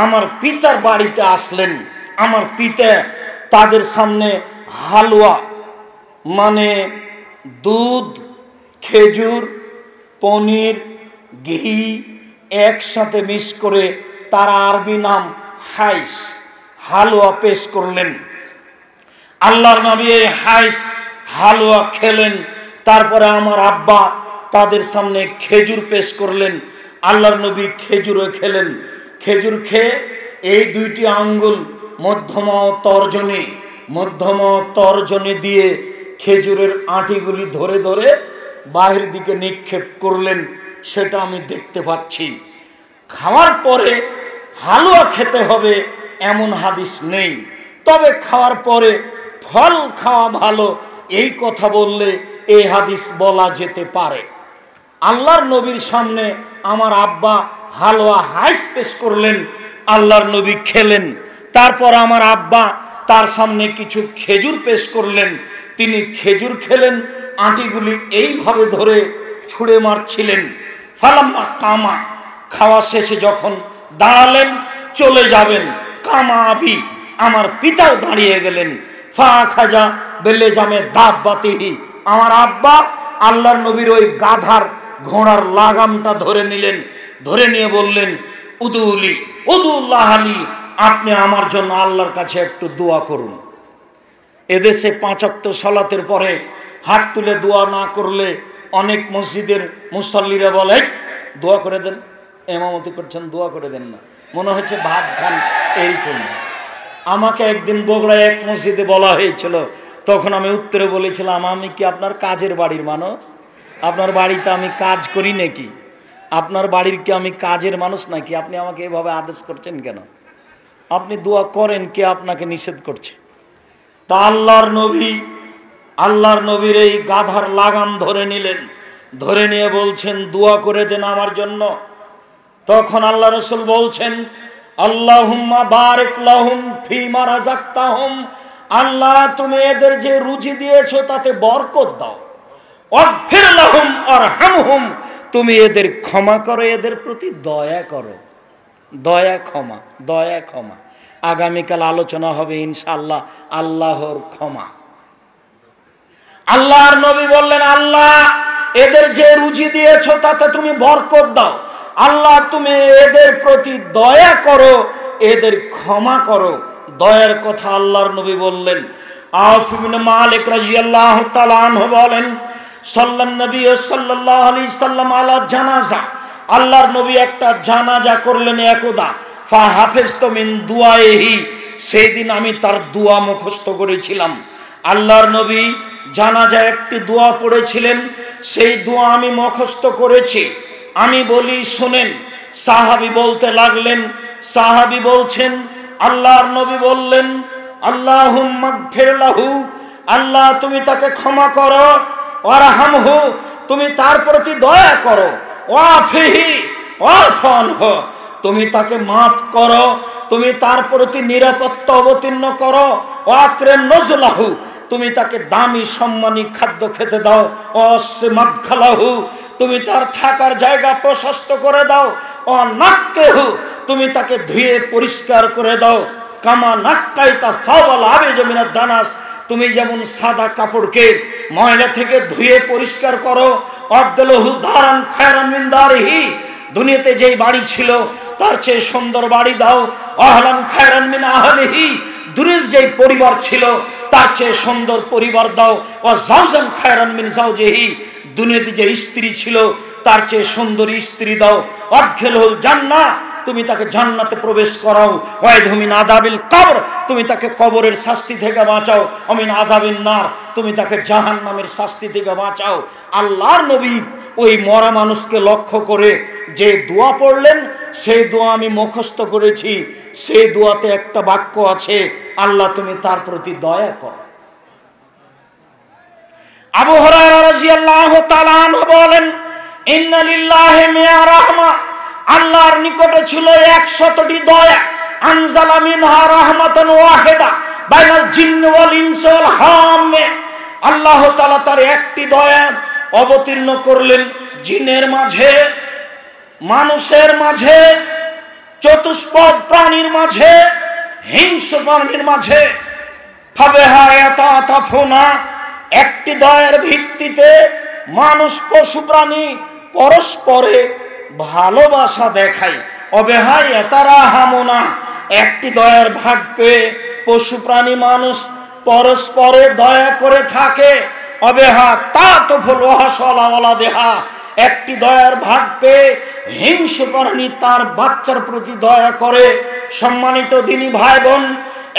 আমার পিতার বাড়িতে আসলেন। আমার পিতা তাদের সামনে হালুয়া মানে দুধ, খেজুর, পনির, ঘি একসাথে মিক্স করে, তার আরবি নাম হাইস, হালুয়া পেশ করলেন। আল্লাহর নবী এই হাইস হালুয়া খেলেন। তারপরে আমার আব্বা তাদের সামনে খেজুর পেশ করলেন। আল্লাহর নবী খেজুরও খেলেন। খেজুর খেয়ে এই দুইটি আঙ্গুল মধ্যমা ও তর্জনী দিয়ে খেজুরের আঁটিগুলি ধরে ধরে বাহির দিকে নিক্ষেপ করলেন। সেটা আমি দেখতে পাচ্ছি। খাওয়ার পরে হালুয়া খেতে হবে এমন হাদিস নেই, তবে খাওয়ার পরে ফল খাওয়া ভালো এই কথা বললে এই হাদিস বলা যেতে পারে। আল্লাহর নবীর সামনে আমার আব্বা হালুয়া হাইস পেশ করলেন, আল্লাহর নবী খেলেন। তারপর আমার আব্বা তার সামনে কিছু খেজুর পেশ করলেন, তিনি খেজুর খেলেন, আঁটিগুলি এইভাবে ধরে ছুঁড়ে মারছিলেন। ফালাম্মা কামা, খাওয়া শেষে যখন দাঁড়ালেন চলে যাবেন, কামা আবি, আমার পিতাও দাঁড়িয়ে গেলেন। ফা খাজা বেলে জামে দাব্বাতিহি, আমার আব্বা আল্লাহর নবীর ওই গাধার ঘোড়ার লাগামটা ধরে নিলেন। ধরে নিয়ে বললেন, উদুলি উদুল্লাহ আলী, আপনি আমার জন্য আল্লাহর কাছে একটু দোয়া করুন। এদেশে 5 ওয়াক্ত সালাতের পরে হাত তুলে দোয়া না করলে অনেক মসজিদের মুসল্লিরা বলে, দোয়া করে দেন, ইমামতি করছেন দোয়া করে দেন না, মনে হচ্ছে ভাত খান এইরকম। আমাকে একদিন বগুড়ায় এক মসজিদে বলা হয়েছিল, তখন আমি উত্তরে বলেছিলাম, আমি কি আপনার কাজের বাড়ির মানুষ? আপনার বাড়িতে আমি কাজ করি নাকি? আপনার বাড়ির কি আমি কাজের মানুষ নাকি? আপনি আমাকে এভাবে আদেশ করছেন কেন? আপনি দোয়া করেন, কে আপনাকে নিষেধ করছে? তা আল্লাহর নবীর এই গাধার লাগাম ধরে নিলেন। ধরে নিয়ে বলছেন, দোয়া করে দেন আমার জন্য। তখন আল্লাহ রাসূল বলছেন, আল্লাহুম্মা বারিক লাহুম ফিমা রাযাকতাহুম, আল্লাহ তুমি এদের যে রুজি দিয়েছো তাতে বরকত দাও। ওয়াগফির লাহুম ওয়ারহামহুম, তুমি এদের ক্ষমা করো, এদের প্রতি দয়া করো। দয়া ক্ষমা। আগামীকাল আলোচনা হবে ইনশাআল্লাহ আল্লাহর ক্ষমা। আল্লাহর নবী বললেন, আল্লাহ এদের যে রুজি দিয়েছো তাতে তুমি বরকত দাও। আল্লাহ তুমি এদের প্রতি দয়া করো, এদের ক্ষমা করো। দয়ার কথা আল্লাহর নবী বললেন। আউফ ইবনে মালিক রাদিয়াল্লাহু তাআলা আনহু বলেন, সাল্লাল্লাহু নবী সাল্লাল্লাহু আলাইহি সাল্লাম আলা জানাজা, আল্লাহর নবী একটা জানাজা করলেন একদা। ফা হাফিজতু মিন দুআইহি, সেই দিন আমি তার দোয়া মুখস্থ করেছিলাম। আল্লাহর নবী জানাজায় একটি দোয়া পড়েছিলেন, সেই দোয়া আমি মুখস্থ করেছি। আমি বলি শোনেন। সাহাবী বলতে লাগলেন, সাহাবী বলছেন, আল্লাহর নবী বললেন, আল্লাহুম্মা গফির লাহু, আল্লাহ তুমি তাকে ক্ষমা করো। ওয়ারহামহু, তুমি তার প্রতি দয়া করো। ওয়াফিহি ওয়াফানহু, তুমি তাকে মাফ করো, তুমি তার প্রতি নিরাপত্তা অবতীর্ণ করো। ওয়াকরিম নজলাহু, তুমি তাকে দামি সম্মানী খাদ্য খেতে দাও। ওয়াসমাদখালাহু, তুমি তার থাকার জায়গা প্রশস্ত করে দাও। ওয়ানাক্কেহু, তুমি তাকে ধুয়ে পরিষ্কার করে দাও। কামা নাক্কাইতা সাওয়াল আবিজ মিনাদ দানাস, তুমি যেমন সাদা কাপড়কে ময়লা থেকে ধুয়ে পরিষ্কার করো। আবদুলহু দারান খায়রান মিন দারিহি, দুনিয়াতে যেই বাড়ি ছিল তার চেয়ে সুন্দর বাড়ি দাও। আহলান খায়রান মিন আহলিহি, দুনিয়ার যেই পরিবার ছিল তার চেয়ে সুন্দর পরিবার দাও। ওয়া জাওজান খায়রান মিন জাওজিহি, দুনিয়াতে যে স্ত্রী ছিল তার চেয়ে সুন্দর স্ত্রী দাও। আদখিলহুল জান্নাহ, তুমি তাকে জান্নাতে প্রবেশ করাও। ওয়াইদহু মিন আযাবিল কবর, তুমি তাকে কবরের শাস্তি থেকে বাঁচাও। মিন আযাবিন নার, তুমি তাকে জাহান্নামের শাস্তি থেকে বাঁচাও। আল্লাহর নবী ওই মরা মানুষকে লক্ষ্য করে যে দোয়া পড়লেন, সেই দোয়া আমি মুখস্থ করেছি। সেই দোয়াতে একটা বাক্য আছে, আল্লাহ তুমি তার প্রতি দয়া করো। আবু হুরায়রা রাদিয়াল্লাহু তাআলা আনহু বলেন, ইন্না লিল্লাহি মিয়া রাহমা, আল্লাহর নিকটে ছিল 100টি দয়া। আনজালা মিনহা রাহমাতান ওয়াহিদা বাইনাল জিন্নি ওয়াল ইনসি ওয়াল হাম্মে, আল্লাহ তাআলা তার একটি দয়া অবতীর্ণ করলেন জিনের মাঝে, মানুষের মাঝে, চতুষ্পদ প্রাণীর মাঝে, হিংস্র প্রাণীর মাঝে একটি দয়ের ভিত্তিতে মানুষ পশু প্রাণী পরস্পরে ভালোবাসা দেখায়। অবেহায় তারা হামনা, একটি দয়ার ভাগ পেয়ে পশু প্রাণী মানুষ পরস্পরে দয়া করে থাকে। অবেহা তা তো ফলা দেহা, একটি দয়ার ভাগ পেয়ে হিংস্র প্রাণী তার বাচ্চার প্রতি দয়া করে। সম্মানিত দিনী ভাই বোন,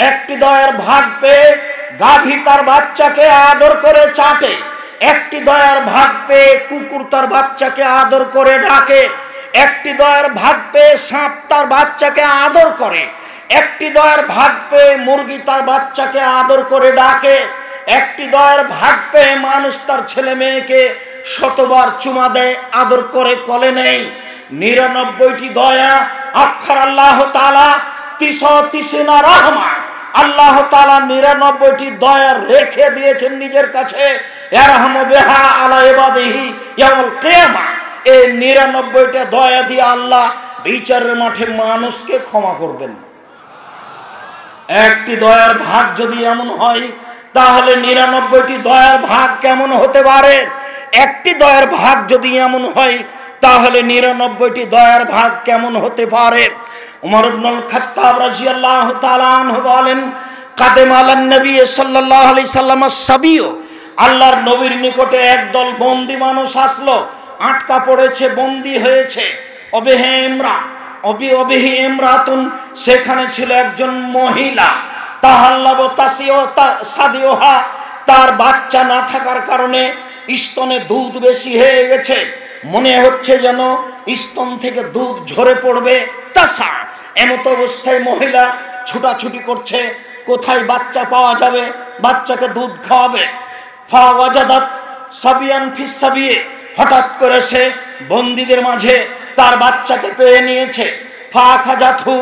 একটি দয়ার ভাগ পেয়ে গাভী তার বাচ্চাকে আদর করে চাটে, একটি দয়ার ভাগ পেয়ে কুকুর তার বাচ্চাকে আদর করে ডাকে, একটি দয়ার ভাগ পেয়ে সাপ তার বাচ্চাকে আদর করে, একটি দয়ার ভাগ পেয়ে মুরগি তার বাচ্চাকে আদর করে ডাকে, একটি দয়ার ভাগ পেয়ে মানুষ তার ছেলে মেয়েকে শতবার চুমা দেয়, আদর করে কোলে নেই। 99টি দয়া অক্ষর আল্লাহ তাআলা ৩৩ রহমা, আল্লাহ তাআলা 99টি দয়া রেখে দিয়েছেন নিজের কাছে। ইয়ারহামু বিহা আলা ইবাদিহি ইয়াউমুল কিয়ামা, এই 99টা দয়া দিয়ে আল্লাহ বিচারের মাঠে মানুষকে ক্ষমা করবেন। একটি দয়ার ভাগ যদি এমন হয়, তাহলে 99টি দয়ার ভাগ কেমন হতে পারে? একটি দয়ার ভাগ যদি এমন হয়, তাহলে 99টি দয়ার ভাগ কেমন হতে পারে? উমর ইবনুল খাত্তাব রাদিয়াল্লাহু তাআলা আনহু বলেন, কাদেম আলান নবী সাল্লাল্লাহু আলাইহি সাল্লাম সাবিয়্য, আল্লাহর নবীর নিকটে একদল বন্দী মানুষ আসলো, আটকা পড়েছে, বন্দী হয়েছে। অবিহি ইমরাতুন, সেখানে ছিল একজন মহিলা, তাহাল্লাবু সাদিওহা, তার বাচ্চা না থাকার কারণে স্তনে দুধ বেশি হয়ে গেছে, মনে হচ্ছে যেন স্তন থেকে দুধ ঝরে পড়বে। তাসা, এমত অবস্থায় মহিলা ছুটাছুটি করছে, কোথায় বাচ্চা পাওয়া যাবে, বাচ্চাকে দুধ খাওয়াবে। ফাওয়াজাদাত সাবিয়ান ফিস সাবিয়ে, হঠাৎ করে সে বন্দীদের মাঝে তার বাচ্চাকে পেয়ে নিয়েছে। ফাখাজাতহু,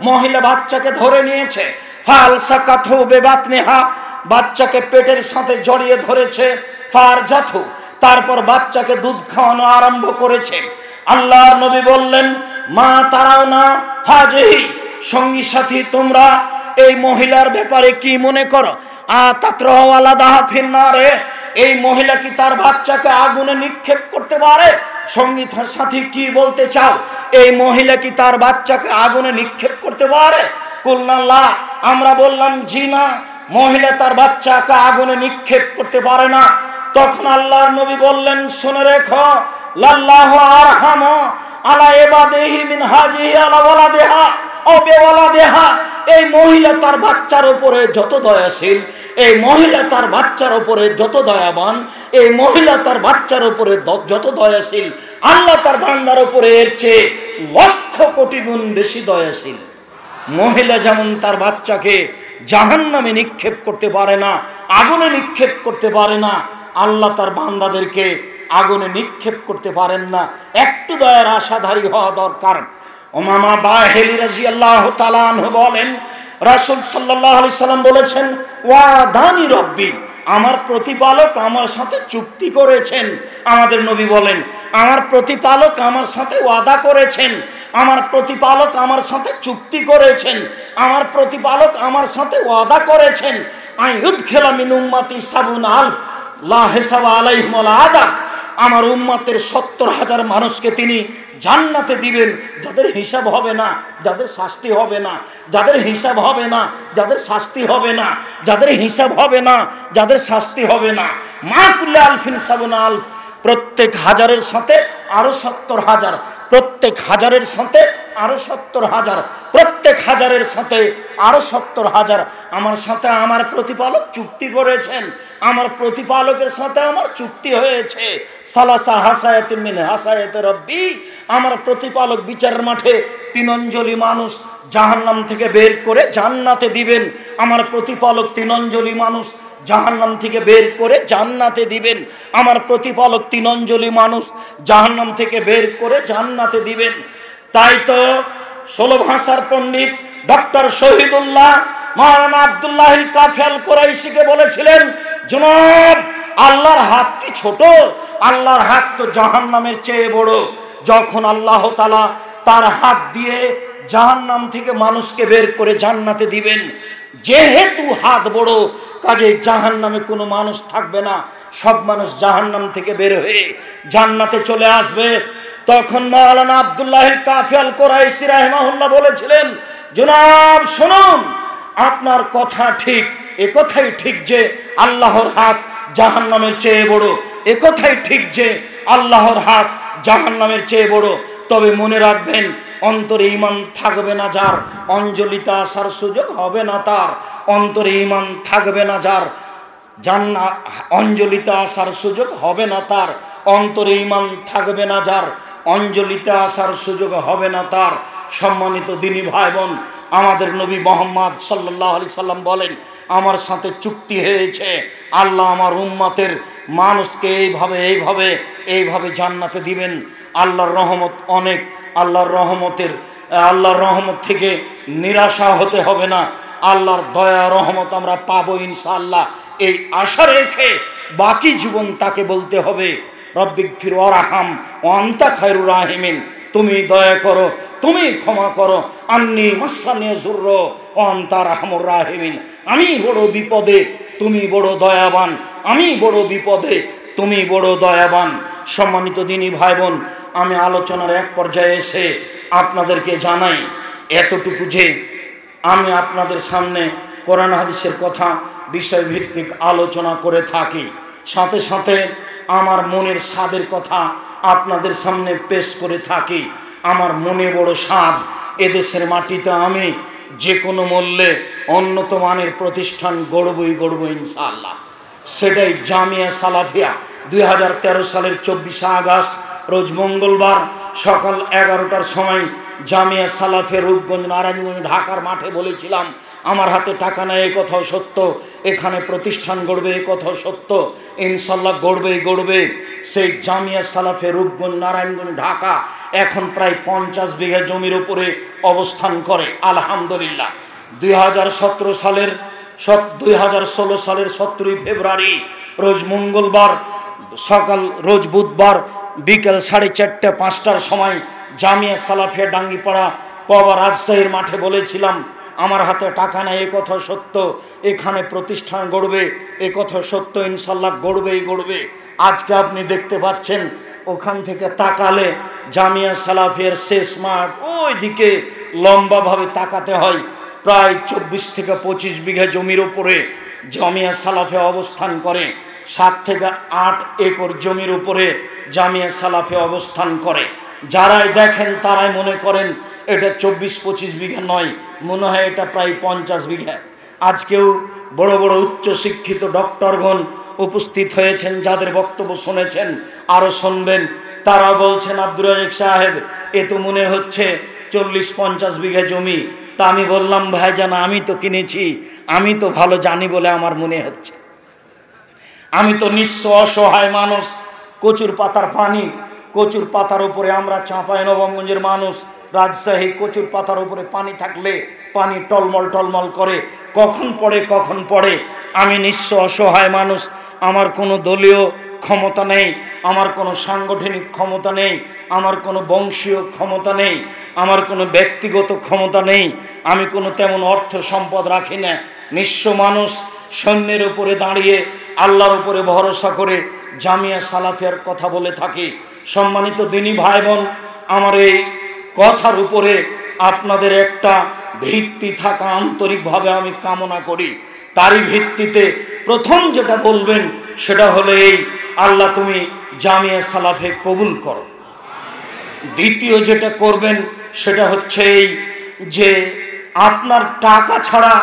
মহিলা বাচ্চাকে ধরে নিয়েছে। ফালসাকাতহু বিবাতনিহা, বাচ্চাকে পেটের সাথে জড়িয়ে ধরেছে। ফারজাতহু, তারপর বাচ্চাকে দুধ খাওয়ানো আরম্ভ করেছে। আল্লাহর নবী বললেন, মা তারাও না হাজিহি, সঙ্গী সাথী তোমরা এই মহিলার ব্যাপারে কি মনে করো? আতাত্রাওয়ালাদাহা ফিন্নারে, এই মহিলা কি তার বাচ্চাকে আগুনে নিক্ষেপ করতে পারে? সঙ্গী সাথী কি বলতে চাও? এই মহিলা কি তার বাচ্চাকে আগুনে নিক্ষেপ করতে পারে? কুলনাল্লাহ, আমরা বললাম জি না, মহিলা তার বাচ্চাকে আগুনে নিক্ষেপ করতে পারে না। তখন আল্লাহর নবী বললেন, শুনে রেখো, লাল্লাহু আরহামু আলা ইবাদিহি মিন হাজিহি আলা ওয়ালাদিহা ও বিওয়ালাদিহা, এই মহিলা তার বাচ্চার উপরে যত দয়াশীল, এই মহিলা তার বাচ্চার উপরে যত দয়াবান, এই মহিলা তার বাচ্চার উপরে যত দয়াশীল, আল্লাহ তার বান্দার উপরে এর চেয়ে লক্ষ কোটি গুণ বেশি দয়াশীল। মহিলা যেমন তার বাচ্চাকে জাহান্নামে নিক্ষেপ করতে পারে না, আগুনে নিক্ষেপ করতে পারে না, আল্লাহ তার বান্দাদেরকে আগুনে নিক্ষেপ করতে পারেন না। একটু দয়ার আশাধারী হওয়া দরকার। উমামা বাহিলি রাদিয়াল্লাহু তাআলা আনহু বলেন, রাসূল সাল্লাল্লাহু আলাইহি সাল্লাম বলেছেন, ওয়াদানি রব্বি, আমার প্রতিপালক আমার সাথে চুক্তি করেছেন। আমাদের নবী বলেন, আমার প্রতিপালক আমার সাথে ওয়াদা করেছেন, আমার প্রতিপালক আমার সাথে চুক্তি করেছেন, আমার প্রতিপালক আমার সাথে ওয়াদা করেছেন, আইয়ুদখিলা মিন উম্মতি ৭০,০০০ লা হিসাবা আলাইহিম ওয়ালা আযাব, আমার উম্মতের ৭০,০০০ মানুষকে তিনি জান্নাতে দিবেন, যাদের হিসাব হবে না, যাদের শাস্তি হবে না, যাদের হিসাব হবে না, যাদের শাস্তি হবে না, যাদের হিসাব হবে না, যাদের শাস্তি হবে না। মা কুল্লি আলফিন ৭০,০০০, প্রত্যেক হাজারের সাথে আরো ৭০,০০০, প্রত্যেক হাজারের সাথে আরো ৭০,০০০, প্রত্যেক হাজারের সাথে আরো ৭০,০০০। আমার সাথে আমার প্রতিপালক চুক্তি করেছেন, আমার প্রতিপালকের সাথে আমার চুক্তি হয়েছে। সালাসা হাসায়াতিন মিন হাসায়াতি রব্বি, আমার প্রতিপালক বিচারের মাঠে ৩ অঞ্জলি মানুষ জাহান্নাম থেকে বের করে জান্নাতে দিবেন। আমার প্রতিপালক ৩ অঞ্জলি মানুষ জাহান্নাম থেকে বের করে জান্নাতে দিবেন। আমার প্রতিপালক ৩ অঞ্জলি মানুষ জাহান্নাম থেকে বের করে জান্নাতে দিবেন। তাই তো 16 ভাষার পণ্ডিত ডক্টর শহীদুল্লাহ মাওলানা আব্দুল্লাহ কাফি আল কুরাইশিকে বলেছিলেন, জনাব, আল্লাহর হাত কি ছোট? আল্লাহর হাত তো জাহান্নামের চেয়ে বড়। যখন আল্লাহ তাআলা তার হাত দিয়ে জাহান্নাম থেকে মানুষকে বের করে জান্নাতে দিবেন। যেহেতু হাত বড়, কাজে জাহান্নামে কোনো মানুষ থাকবে না, সব মানুষ জাহান্নাম থেকে বের হয়ে জান্নাতে চলে আসবে। তখন মাওলানা আব্দুল্লাহ কাফি আল কুরাইশি রাহিমাহুল্লাহ বলেছিলেন, জনাব শুনুন, আপনার কথা ঠিক, এ কথাই ঠিক যে আল্লাহর হাত জাহান্নামের চেয়ে বড়, এ কথাই ঠিক যে আল্লাহর হাত জাহান্নামের চেয়ে বড়। তবে মনে রাখবেন, অন্তরে ঈমান থাকবে না যার, অঞ্জলিতে আসার সুযোগ হবে না তার। অন্তরে ঈমান থাকবে না যার, অঞ্জলিতে আসার সুযোগ হবে না তার। অন্তরে ঈমান থাকবে না যার, অঞ্জলিতে আসার সুযোগ হবে না তার। সম্মানিত দিনী ভাই বোন, আমাদের নবী মুহাম্মদ সাল্লাল্লাহু আলাইহি সাল্লাম বলেন, আমার সাথে চুক্তি হয়েছে, আল্লাহ আমার উম্মতের মানুষকে এইভাবে জান্নাতে দিবেন। আল্লাহর রহমত অনেক, আল্লাহর রহমত থেকে নিরাশা হতে হবে না। আল্লাহর দয়া রহমত আমরা পাবো ইনশাআল্লাহ। এই আশা রেখে বাকি জীবন তাকে বলতে হবে, রব্বিগফির ওয়ারহাম ওয়া আনতা খায়রুর রাহিমিন, তুমি দয়া করো, তুমি ক্ষমা করো, আন্নী মাসানি যুরর ওয়া আনতা আরহামুর রাহিমিন, আমি বড় বিপদে, তুমি বড় দয়াবান, আমি বড় বিপদে, তুমি বড় দয়াবান। সম্মানিত দিনী ভাই বোন, আমি আলোচনার এক পর্যায়ে এসে আপনাদেরকে জানাই এতটুকু যে আমি আপনাদের সামনে কোরআন হাদিসের কথা বিষয়ভিত্তিক আলোচনা করে থাকি, সাথে সাথে আমার মনের স্বাদের কথা আপনাদের সামনে পেশ করে থাকি। আমার মনে বড় স্বাদ, এদেশের মাটিতে আমি যে কোনো মূল্যে উন্নত মানের প্রতিষ্ঠান গড়বই ইনশাআল্লাহ। সেটাই জামিয়া সালাফিয়া। 2013 সালের 24 আগস্ট রোজ মঙ্গলবার সকাল 11টার সময় জামিয়া সালাফিয়া রূপগঞ্জ নারায়ণগঞ্জ ঢাকার মাঠে বলেছিলাম, আমার হাতে টাকা নেই এ কথাও সত্য, এখানে প্রতিষ্ঠান গড়বে এ কথাও সত্য, ইনশাল্লাহ গড়বে। সেই জামিয়া সালাফিয়া রূপগঞ্জ নারায়ণগঞ্জ ঢাকা এখন প্রায় 50 বিঘা জমির উপরে অবস্থান করে আলহামদুলিল্লাহ। 2016 সালের 17ই ফেব্রুয়ারি রোজ মঙ্গলবার সকাল, রোজ বুধবার বিকেল 4:30-5টার সময় জামিয়া সালাফিয়া ডাঙ্গিপাড়া কবা রাজশাহীর মাঠে বলেছিলাম, আমার হাতে টাকা নেই এ কথা সত্য, এখানে প্রতিষ্ঠান গড়বে এ কথা সত্য, ইনশাল্লাহ গড়বে। আজকে আপনি দেখতে পাচ্ছেন, ওখান থেকে তাকালে জামিয়া সালাফিয়ার শেষ মাঠ ওই দিকে লম্বাভাবে তাকাতে হয়। প্রায় 24 থেকে 25 বিঘা জমির উপরে জামিয়া সালাফিয়া অবস্থান করে। 7 থেকে 8 একর জমির উপরে জামিয়া সালাফিয়া অবস্থান করে। যারাই দেখেন তারাই মনে করেন এটা 24-25 বিঘা নয়, মনে হয় এটা প্রায় 50 বিঘা। আজকেও বড় বড় উচ্চশিক্ষিত ডক্টরগণ উপস্থিত হয়েছেন, যাদের বক্তব্য শুনেছেন, আরও শুনবেন। তারা বলছেন, আব্দুর রাজ্জাক সাহেব, এ তো মনে হচ্ছে 40-50 বিঘা জমি। তা আমি বললাম, ভাইজান আমি তো কিনেছি, আমি তো ভালো জানি বলে আমার মনে হচ্ছে। আমি তো নিঃস্ব অসহায় মানুষ, কচুর পাতার পানি, কচুর পাতার উপরে আমরা চাঁপাইনবাবগঞ্জের মানুষ, রাজশাহী কচুর পাতার উপরে পানি থাকলে পানি টলমল করে, কখন পড়ে। আমি নিঃস্ব অসহায় মানুষ, আমার কোনো দলীয় ক্ষমতা নেই, আমার কোনো সাংগঠনিক ক্ষমতা নেই, আমার কোনো বংশীয় ক্ষমতা নেই, আমার কোনো ব্যক্তিগত ক্ষমতা নেই, আমি কোনো তেমন অর্থ সম্পদ রাখি না। নিঃস্ব মানুষ সৈন্যের উপরে দাঁড়িয়ে আল্লাহর উপরে ভরসা করে জামিয়া সালাফিয়ার কথা বলে থাকি। সম্মানিত দিনী ভাই বোন, আমার এই কথার উপরে আপনাদের একটা ভিত্তি থাকা আন্তরিকভাবে আমি কামনা করি। তারই ভিত্তিতে প্রথম যেটা বলবেন সেটা হলো এই, আল্লাহ তুমি জামিয়া সালাফে কবুল করো। দ্বিতীয় যেটা করবেন সেটা হচ্ছে এই যে আপনার টাকা ছাড়া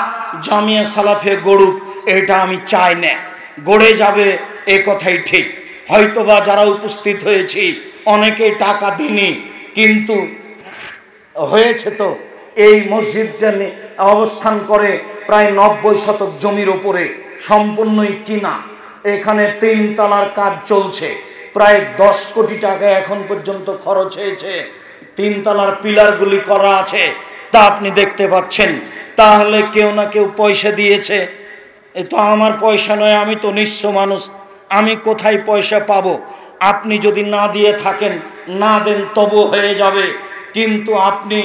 জামিয়া সালাফে গড়ুক এটা আমি চাই না, গড়ে যাবে এ কথাই ঠিক। হয়তোবা যারা উপস্থিত হয়েছি অনেকেই টাকা দিনি, কিন্তু হয়েছে তো এই মসজিদটা অবস্থান করে প্রায় 90 শতক জমির ওপরে, সম্পূর্ণই কিনা। এখানে 3 তলার কাজ চলছে, প্রায় 10 কোটি টাকা এখন পর্যন্ত খরচ হয়েছে। 3 তলার পিলারগুলি করা আছে, তা আপনি দেখতে পাচ্ছেন। তাহলে কেউ না কেউ পয়সা দিয়েছে, এ তো আমার পয়সা নয়, আমি তো নিঃস্ব মানুষ, আমি কোথায় পয়সা পাবো? আপনি যদি না দিয়ে থাকেন, না দেন তবু হয়ে যাবে, কিন্তু আপনি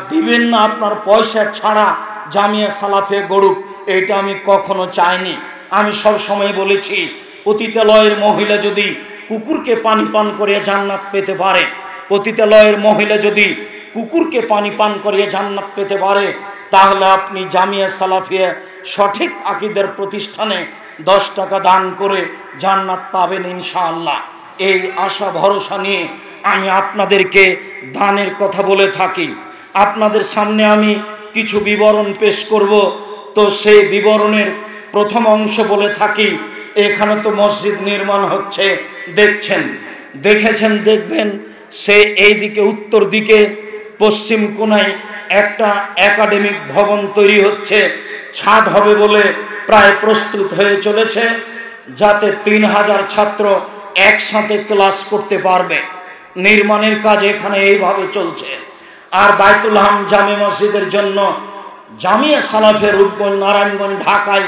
দিবেন না আপনার পয়সা ছাড়া জামিয়া সালাফিয়া গড়ুক, এটা আমি কখনো চাইনি। আমি সব সময় বলেছি, পতিতালয়ের মহিলা যদি কুকুরকে পানি পান করিয়ে জান্নাত পেতে পারে, পতিতালয়ের মহিলা যদি কুকুরকে পানি পান করিয়ে জান্নাত পেতে পারে, তাহলে আপনি জামিয়া সালাফিয়া সঠিক আকীদার প্রতিষ্ঠানে 10 টাকা দান করে জান্নাত পাবেন ইনশাআল্লাহ। এই আশা ভরসা নিয়ে আমি আপনাদেরকে দানের কথা বলে থাকি। আপনাদের সামনে আমি কিছু বিবরণ পেশ করব। তো সেই বিবরণের প্রথম অংশ বলে থাকি, এখানে তো মসজিদ নির্মাণ হচ্ছে, দেখেছেন, দেখবেন সে এই দিকে উত্তর দিকে পশ্চিম কোণায় একটা একাডেমিক ভবন তৈরি হচ্ছে, ছাদ হবে বলে প্রায় প্রস্তুত হয়ে চলেছে, যাতে 3000 ছাত্র একসাথে ক্লাস করতে পারবে। নির্মাণের কাজ এখানে এইভাবে চলছে। আর বায়তুল হাম জামে মসজিদের জন্য জামিয়া সালাফিয়া রূপগঞ্জ নারায়ণগঞ্জ ঢাকায়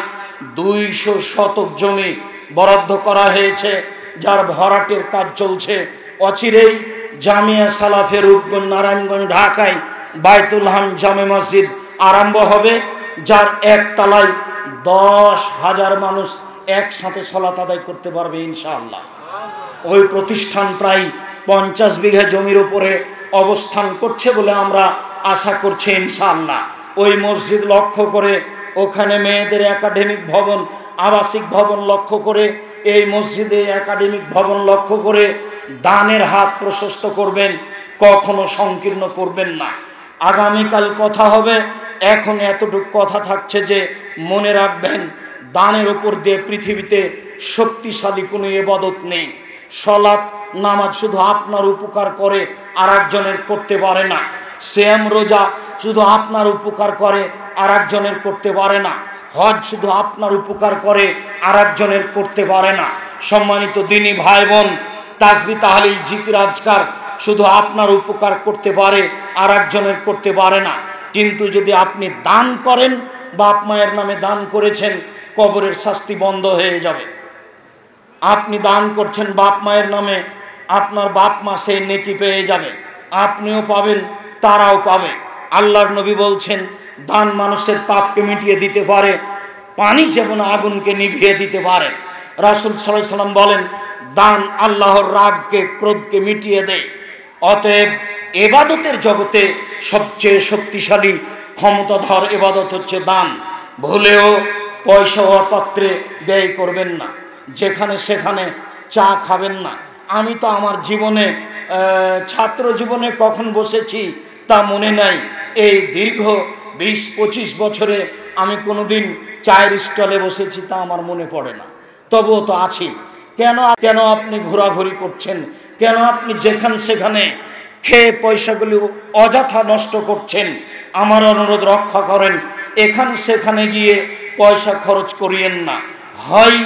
200 শতক জমি বরাদ্দ করা হয়েছে, যার ভরাটের কাজ চলছে। অচিরেই জামিয়া সালাফিয়া রূপগঞ্জ নারায়ণগঞ্জ ঢাকায় বায়তুল হাম জামে মসজিদ আরম্ভ হবে, যার একতলায় 10,000 মানুষ একসাথে সালাত আদায় করতে পারবে ইনশাআল্লাহ। ওই প্রতিষ্ঠান প্রায় 50 বিঘা জমির উপরে অবস্থান করছে বলে আমরা আশা করছি ইনশাআল্লাহ। ওই মসজিদ লক্ষ্য করে, ওখানে মেয়েদের একাডেমিক ভবন, আবাসিক ভবন লক্ষ্য করে, এই মসজিদে একাডেমিক ভবন লক্ষ্য করে দানের হাত প্রশস্ত করবেন, কখনো সংকীর্ণ করবেন না। আগামীকাল কথা হবে, এখন এতটুকু কথা থাকছে যে মনে রাখবেন, দানের উপর দিয়ে পৃথিবীতে শক্তিশালী কোনো ইবাদত নেই। সালাত নামাজ শুধু আপনার উপকার করে, আর একজনের করতে পারে না। সিয়াম রোজা শুধু আপনার উপকার করে, আর একজনের করতে পারে না। হজ শুধু আপনার উপকার করে, আর একজনের করতে পারে না। সম্মানিত দিনী ভাই বোন, তাসবিহ তাহলিল জিকির আজকার শুধু আপনার উপকার করতে পারে, আর একজনের করতে পারে না। কিন্তু যদি আপনি দান করেন, বাপ মায়ের নামে দান করেছেন, কবরের শাস্তি বন্ধ হয়ে যাবে। আপনি দান করছেন বাপ মায়ের নামে, আপনার বাপ মা সেই নেকি পেয়ে যাবে, আপনিও পাবেন, তারাও পাবে। আল্লাহর নবী বলছেন, দান মানুষের পাপকে মিটিয়ে দিতে পারে, পানি যেমন আগুনকে নিভিয়ে দিতে পারে। রাসূল সাল্লাল্লাহু আলাইহি সাল্লাম বলেন, দান আল্লাহর রাগকে, ক্রোধকে মিটিয়ে দেয়। অতএব ইবাদতের জগতে সবচেয়ে শক্তিশালী ক্ষমতাধর ইবাদত হচ্ছে দান। ভুলেও পয়সা ও পাত্রে ব্যয় করবেন না, যেখানে সেখানে চা খাবেন না। আমি তো আমার জীবনে, ছাত্র জীবনে কখন বসেছি তা মনে নাই। এই দীর্ঘ 20-25 বছরে আমি কোনোদিন চায়ের স্টলে বসেছি তা আমার মনে পড়ে না। তবুও তো আছি। কেন আপনি ঘোরাঘুরি করছেন? কেন আপনি যেখানে সেখানে খেয়ে পয়সাগুলো অযথা নষ্ট করছেন? আমার অনুরোধ রক্ষা করেন, এখানে সেখানে গিয়ে পয়সা খরচ করিয়েন না। হয়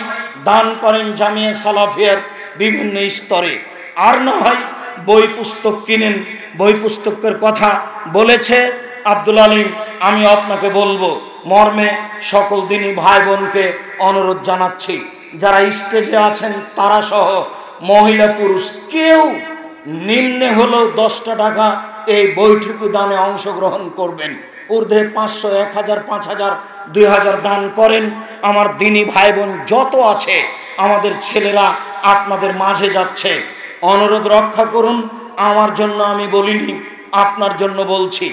দান করেন জামিয়া সালাফিয়ার বিভিন্ন স্তরে, আর না হয় বই পুস্তক কিনেন। বই পুস্তকের কথা বলেছে আব্দুল আলিম, আমি আপনাকে বলবো মর্মে সকল দিনী ভাই বোনকে অনুরোধ জানাচ্ছি, যারা স্টেজে আছেন তারা সহ মহিলা পুরুষ কেউ নিম্নে হলেও 10টা টাকা এই বৈঠকি দানে অংশগ্রহণ করবেন। ঊর্ধ্বে 500, 1000, 5000, 2000 দান করেন। আমার দিনী ভাই বোন যত আছে, আমাদের ছেলেরা আপনাদের মাঝে যাচ্ছে, অনুরোধ রক্ষা করুন। আমার জন্য আমি বলিনি, আপনার জন্য বলছি।